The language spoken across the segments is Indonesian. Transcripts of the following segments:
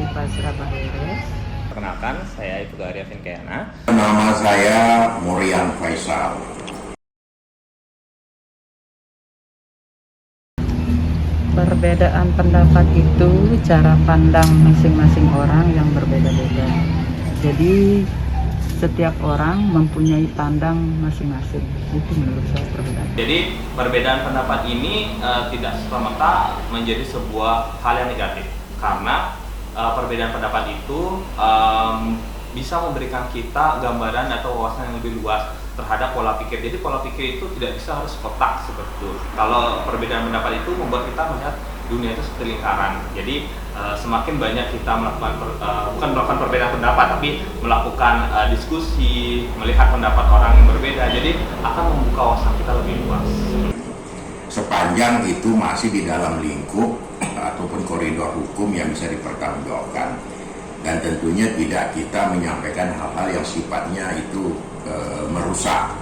IPA Surabaya. Perkenalkan, saya Ibtu Arya Finkayana. Nama saya Murian Faisal. Perbedaan pendapat itu cara pandang masing-masing orang yang berbeda-beda. Jadi setiap orang mempunyai pandang masing-masing. Itu menurut saya perbedaan. Jadi perbedaan pendapat ini tidak serta-merta menjadi sebuah hal yang negatif, karena perbedaan pendapat itu bisa memberikan kita gambaran atau wawasan yang lebih luas terhadap pola pikir. Jadi pola pikir itu tidak bisa harus kotak seperti itu. Kalau perbedaan pendapat itu membuat kita melihat dunia itu seperti lingkaran. Jadi semakin banyak kita melakukan bukan melakukan perbedaan pendapat, tapi melakukan diskusi, melihat pendapat orang yang berbeda, jadi akan membuka wawasan kita lebih luas. Sepanjang itu masih di dalam lingkup ataupun koridor hukum yang bisa dipertanggungjawabkan, dan tentunya tidak kita menyampaikan hal-hal yang sifatnya itu merusak.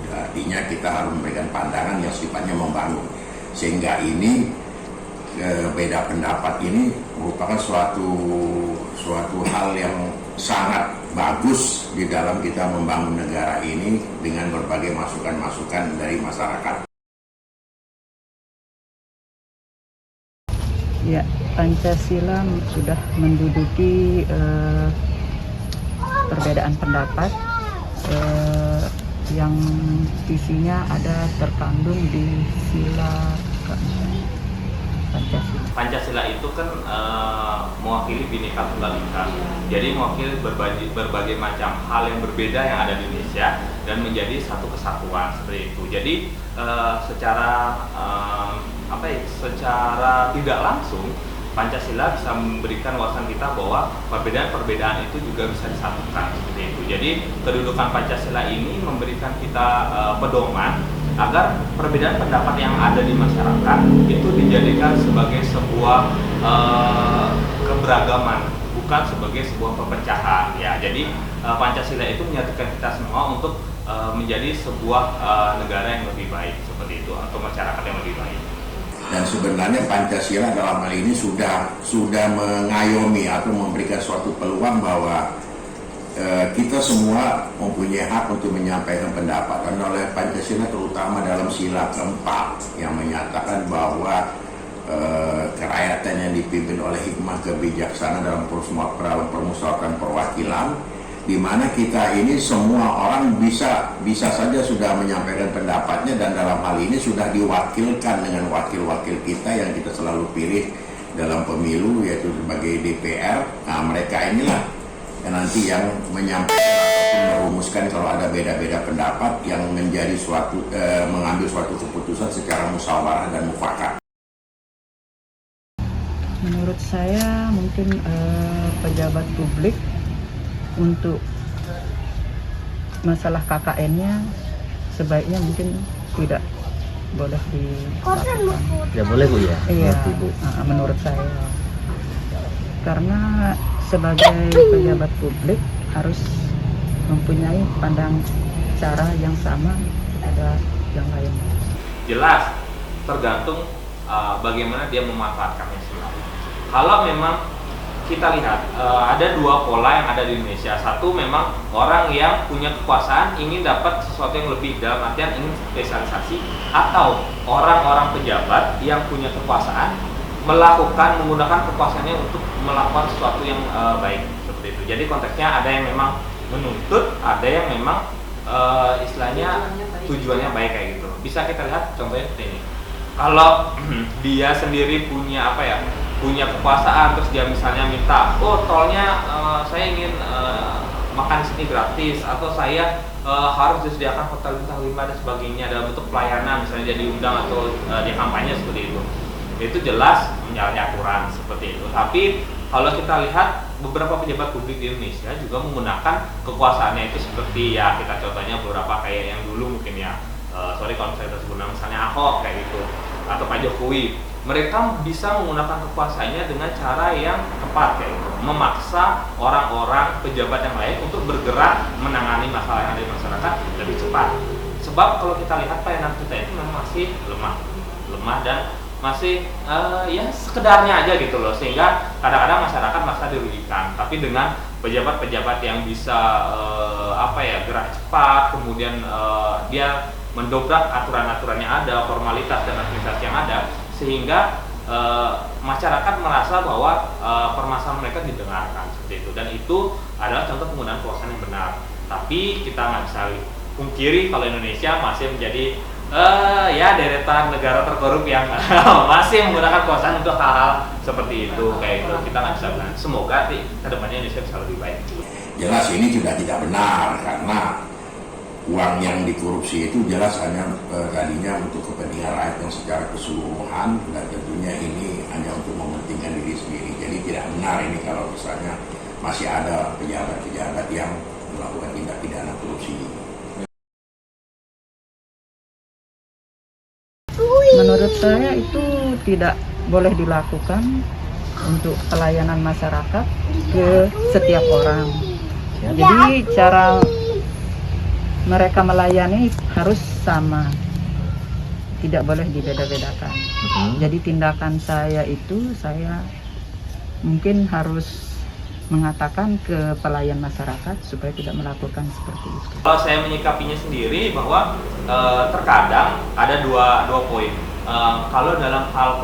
Artinya kita harus memberikan pandangan yang sifatnya membangun, sehingga ini beda pendapat ini merupakan suatu hal yang sangat bagus di dalam kita membangun negara ini dengan berbagai masukan-masukan dari masyarakat. Ya, Pancasila sudah menduduki perbedaan pendapat yang isinya ada terkandung di sila Pancasila. Pancasila itu kan mewakili Bhinneka Tunggal Ika, jadi mewakili berbagai macam hal yang berbeda yang ada di Indonesia dan menjadi satu kesatuan seperti itu. Jadi secara tidak langsung Pancasila bisa memberikan wawasan kita bahwa perbedaan-perbedaan itu juga bisa disatukan seperti itu. Jadi kedudukan Pancasila ini memberikan kita pedoman agar perbedaan pendapat yang ada di masyarakat itu dijadikan sebagai sebuah keberagaman, bukan sebagai sebuah perpecahan. Ya, jadi Pancasila itu menyatukan kita semua untuk menjadi sebuah negara yang lebih baik seperti itu, atau masyarakat yang lebih baik. Dan sebenarnya Pancasila dalam hal ini sudah mengayomi atau memberikan suatu peluang bahwa kita semua mempunyai hak untuk menyampaikan pendapat, dan oleh Pancasila terutama dalam sila keempat yang menyatakan bahwa kerakyatan yang dipimpin oleh hikmah kebijaksanaan dalam permusyawaratan perwakilan, di mana kita ini semua orang bisa saja sudah menyampaikan pendapatnya, dan dalam hal ini sudah diwakilkan dengan wakil-wakil kita yang kita selalu pilih dalam pemilu, yaitu sebagai DPR. Nah, mereka inilah yang nanti yang menyampaikan ataupun merumuskan kalau ada beda-beda pendapat yang menjadi mengambil suatu keputusan secara musyawarah dan mufakat. Menurut saya mungkin pejabat publik untuk masalah KKN-nya sebaiknya mungkin tidak boleh dilakukan. Ya boleh Bu ya? Iya, menurut saya. Karena sebagai pejabat publik harus mempunyai pandang cara yang sama kepada yang lain. Jelas tergantung bagaimana dia memanfaatkannya sendiri. Kalau memang kita lihat ada dua pola yang ada di Indonesia. Satu, memang orang yang punya kekuasaan ingin dapat sesuatu yang lebih, dalam artian ingin spesialisasi, atau orang-orang pejabat yang punya kekuasaan menggunakan kekuasaannya untuk melakukan sesuatu yang baik seperti itu. Jadi konteksnya ada yang memang menuntut, ada yang memang istilahnya tujuannya baik kayak gitu. Bisa kita lihat contohnya seperti ini. Kalau dia sendiri punya punya kekuasaan, terus dia misalnya minta, tolnya saya ingin makan di sini gratis, atau saya harus disediakan hotel bintang 5 dan sebagainya dalam bentuk pelayanan, misalnya dia diundang atau dia kampanye seperti itu jelas menyalahi aturan seperti itu. Tapi kalau kita lihat beberapa pejabat publik di Indonesia juga menggunakan kekuasaannya itu seperti ya, kita contohnya beberapa kayak yang dulu mungkin ya, sorry kalau saya tersebut misalnya Ahok kayak gitu, atau Pak Jokowi. Mereka bisa menggunakan kekuasaannya dengan cara yang tepat, kayak gitu, memaksa orang-orang pejabat yang lain untuk bergerak menangani masalah yang ada di masyarakat lebih cepat. Sebab kalau kita lihat pelayanan kita itu memang masih lemah dan masih ya sekedarnya aja gitu loh, sehingga kadang-kadang masyarakat merasa dirugikan. Tapi dengan pejabat-pejabat yang bisa gerak cepat, kemudian dia mendobrak aturan-aturan yang ada, formalitas dan administrasi yang ada, sehingga masyarakat merasa bahwa permasalahan mereka didengarkan seperti itu, dan itu adalah contoh penggunaan kekuasaan yang benar. Tapi kita nggak bisa pungkiri kalau Indonesia masih menjadi ya deretan negara terkorup yang masih menggunakan kekuasaan untuk hal-hal seperti itu. Kayak itu kita nggak bisa bilang. Semoga kedepannya Indonesia bisa lebih baik. Jelas ini sudah tidak benar, karena uang yang dikorupsi itu jelas hanya tadinya untuk kepentingan rakyat yang secara keseluruhan, dan tentunya ini hanya untuk mementingkan diri sendiri. Jadi tidak benar ini kalau misalnya masih ada pejabat-pejabat yang melakukan tindak pidana korupsi. Menurut saya itu tidak boleh dilakukan untuk pelayanan masyarakat ke setiap orang. Jadi cara mereka melayani harus sama, tidak boleh dibeda-bedakan. Jadi tindakan saya itu, saya mungkin harus mengatakan ke pelayan masyarakat supaya tidak melakukan seperti itu. Kalau saya menyikapinya sendiri bahwa terkadang ada dua poin. Kalau dalam hal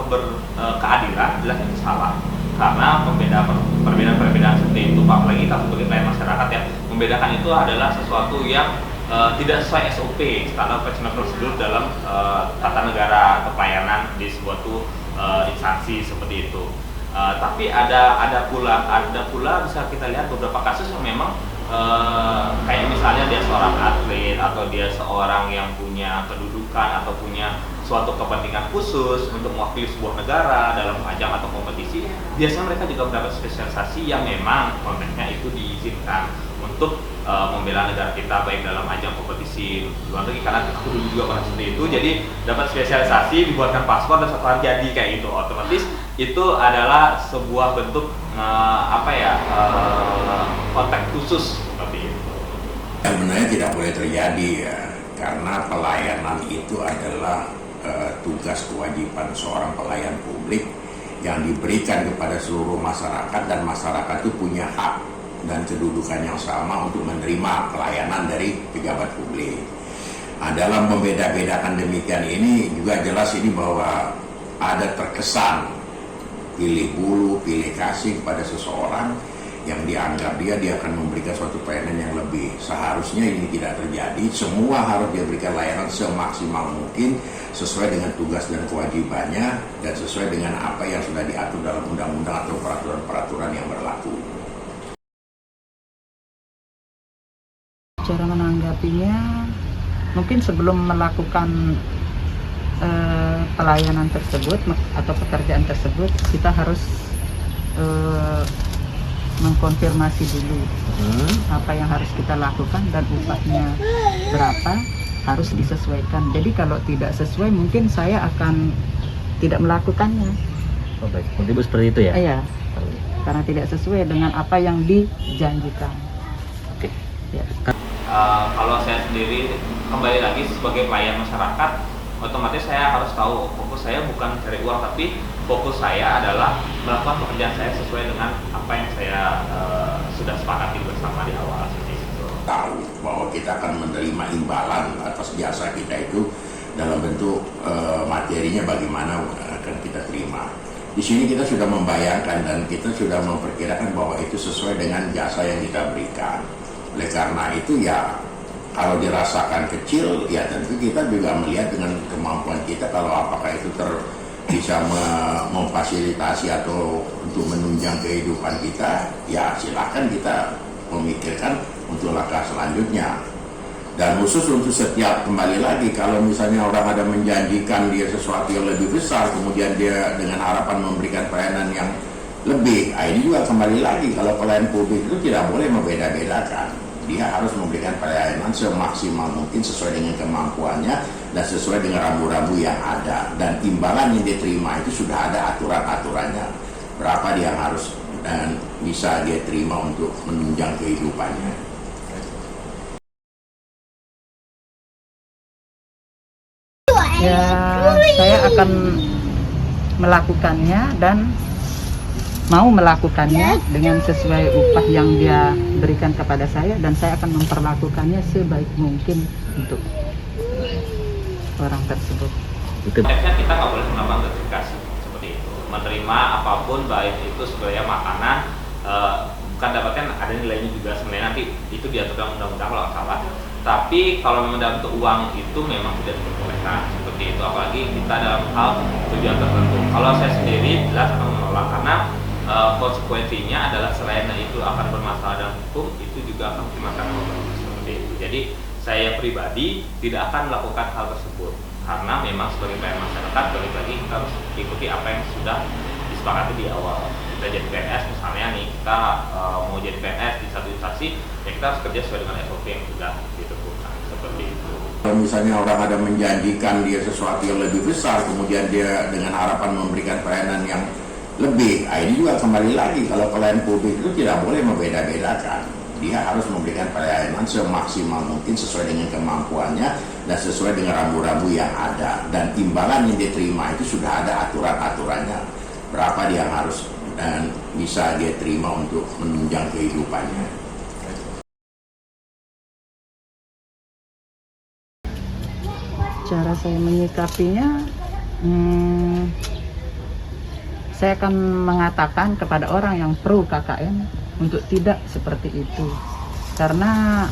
keadilan adalah itu salah, karena perbedaan seperti itu, apalagi kita sebagai pelayan masyarakat ya, membedakan itu adalah sesuatu yang tidak sesuai SOP, standar operasional prosedur dalam tata negara atau pelayanan di sebuah instansi seperti itu. Tapi ada pula bisa kita lihat beberapa kasus yang memang kayak misalnya dia seorang atlet atau dia seorang yang punya kedudukan atau punya suatu kepentingan khusus untuk mewakili sebuah negara dalam ajang atau kompetisi, biasanya mereka juga mendapat spesialisasi yang memang konteksnya itu diizinkan untuk membela negara kita baik dalam ajang kompetisi luar negeri, karena aku dulu juga pernah seperti itu. Jadi dapat spesialisasi, dibuatkan paspor, dan suatu hari jadi kayak gitu, otomatis itu adalah sebuah bentuk konteks khusus seperti itu. Yang sebenarnya tidak boleh terjadi ya, karena pelayanan itu adalah tugas kewajiban seorang pelayan publik yang diberikan kepada seluruh masyarakat, dan masyarakat itu punya hak dan kedudukan yang sama untuk menerima pelayanan dari pejabat publik. Nah, dalam membeda-bedakan demikian ini juga jelas ini bahwa ada terkesan pilih bulu, pilih kasih kepada seseorang yang dianggap dia akan memberikan suatu pelayanan yang lebih. Seharusnya ini tidak terjadi. Semua harus diberikan layanan semaksimal mungkin sesuai dengan tugas dan kewajibannya, dan sesuai dengan apa yang sudah diatur dalam undang-undang atau peraturan-peraturan yang berlaku. Cara menanggapinya, mungkin sebelum melakukan pelayanan tersebut atau pekerjaan tersebut, kita harus mengkonfirmasi dulu apa yang harus kita lakukan dan upahnya berapa, harus disesuaikan. Jadi kalau tidak sesuai, mungkin saya akan tidak melakukannya. Oh baik, mungkin seperti itu ya? Iya, karena tidak sesuai dengan apa yang dijanjikan. Oke. Ya. Kalau saya sendiri kembali lagi sebagai pelayan masyarakat, otomatis saya harus tahu fokus saya bukan mencari uang, tapi fokus saya adalah melakukan pekerjaan saya sesuai dengan apa yang saya sudah sepakati bersama di awal seperti itu. Tahu bahwa kita akan menerima imbalan atas jasa kita itu dalam bentuk materinya bagaimana akan kita terima. Di sini kita sudah membayangkan dan kita sudah memperkirakan bahwa itu sesuai dengan jasa yang kita berikan. Oleh karena itu ya, kalau dirasakan kecil, ya tentu kita juga melihat dengan kemampuan kita kalau apakah itu bisa memfasilitasi atau untuk menunjang kehidupan kita, ya silakan kita memikirkan untuk langkah selanjutnya. Dan khusus untuk setiap, kembali lagi, kalau misalnya orang ada menjanjikan dia sesuatu yang lebih besar, kemudian dia dengan harapan memberikan pelayanan yang lebih, ini juga kembali lagi, kalau pelayan publik itu tidak boleh membeda-bedakan. Dia harus memberikan pelayanan semaksimal mungkin sesuai dengan kemampuannya dan sesuai dengan rambu-rambu yang ada. Dan imbalan yang diterima itu sudah ada aturan-aturannya. Berapa dia harus dan bisa dia terima untuk menunjang kehidupannya. Ya, saya akan melakukannya dan mau melakukannya dengan sesuai upah yang dia berikan kepada saya, dan saya akan memperlakukannya sebaik mungkin untuk orang tersebut. Itu Konteksnya kita nggak boleh melakukan gratifikasi seperti itu, menerima apapun baik itu sebenarnya makanan, bukan dapatkan ada nilainya juga sebenarnya, nanti itu diatur dalam undang-undang kalau nggak salah. Tapi kalau memang dalam bentuk uang itu memang tidak diperbolehkan seperti itu, apalagi kita dalam hal tujuan tertentu. Kalau saya sendiri jelas akan menolak, karena konsekuensinya adalah selain itu akan bermasalah dalam hukum, itu juga akan dimakan seperti itu. Jadi saya pribadi tidak akan melakukan hal tersebut, karena memang sebagai pelayan masyarakat balik lagi kita harus ikuti apa yang sudah disepakati di awal. Kita jadi PNS misalnya nih, kita mau jadi PNS di satu instansi, ya kita harus kerja sesuai dengan SOP yang sudah ditentukan seperti itu. Kalau misalnya orang ada menjanjikan dia sesuatu yang lebih besar, kemudian dia dengan harapan memberikan pelayanan yang lebih, ini juga kembali lagi, kalau pelayan publik itu tidak boleh membeda-bedakan. Dia harus memberikan pelayanan semaksimal mungkin sesuai dengan kemampuannya dan sesuai dengan rambu-rambu yang ada. Dan timbalan yang diterima itu sudah ada aturan-aturannya, berapa dia harus dan bisa dia terima untuk menunjang kehidupannya. Cara saya menyikapinya, saya akan mengatakan kepada orang yang pro KKN untuk tidak seperti itu, karena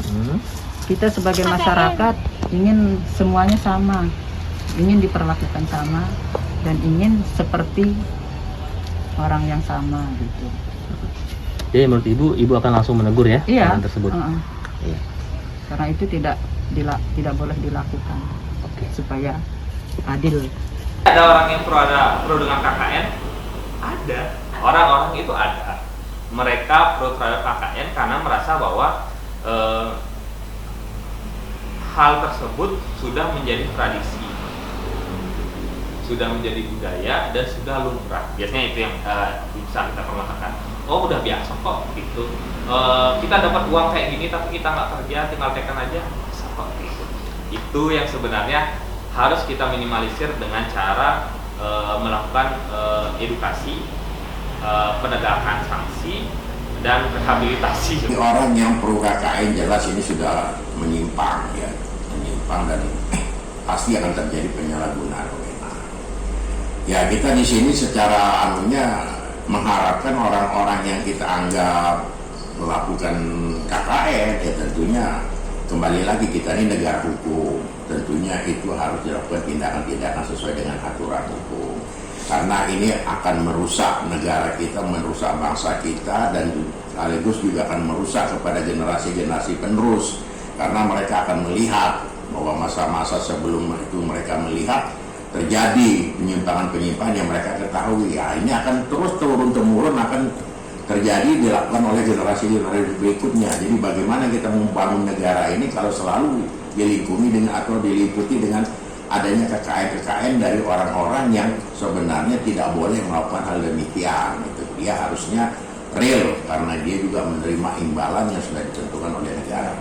kita sebagai masyarakat ingin semuanya sama, ingin diperlakukan sama, dan ingin seperti orang yang sama gitu. jadi menurut ibu akan langsung menegur ya Iya. orang tersebut. Iya. Karena itu tidak boleh dilakukan. Oke. Supaya adil. Ada orang yang pro dengan KKN, ada orang-orang itu ada. Mereka pro terhadap KKN karena merasa bahwa hal tersebut sudah menjadi tradisi, sudah menjadi budaya, dan sudah lumrah. Biasanya itu yang bisa kita permasalahkan. Oh, udah biasa kok gitu. Kita dapat uang kayak gini tapi kita nggak kerja, tinggal tekan aja, bisa kok gitu. Itu yang sebenarnya harus kita minimalisir dengan cara melakukan edukasi, penegakan sanksi, dan rehabilitasi. Orang yang pro KKN jelas ini sudah menyimpang ya, menyimpang, dan pasti akan terjadi penyalahgunaan wewenang. Ya, kita di sini secara mengharapkan orang-orang yang kita anggap melakukan KKN, ya tentunya kembali lagi kita ini negara hukum, tentunya itu harus dilakukan tindakan-tindakan sesuai dengan aturan hukum, karena ini akan merusak negara kita, merusak bangsa kita, dan sekaligus juga akan merusak kepada generasi-generasi penerus, karena mereka akan melihat bahwa masa-masa sebelum itu mereka melihat terjadi penyimpangan-penyimpangan yang mereka ketahui. Ya, ini akan terus turun-temurun akan terjadi, dilakukan oleh generasi-generasi berikutnya. Jadi bagaimana kita membangun negara ini kalau selalu dilingkungi dengan atau diliputi dengan adanya KKN dari orang-orang yang sebenarnya tidak boleh melakukan hal demikian. Itu dia harusnya real, karena dia juga menerima imbalan yang sudah ditentukan oleh negara.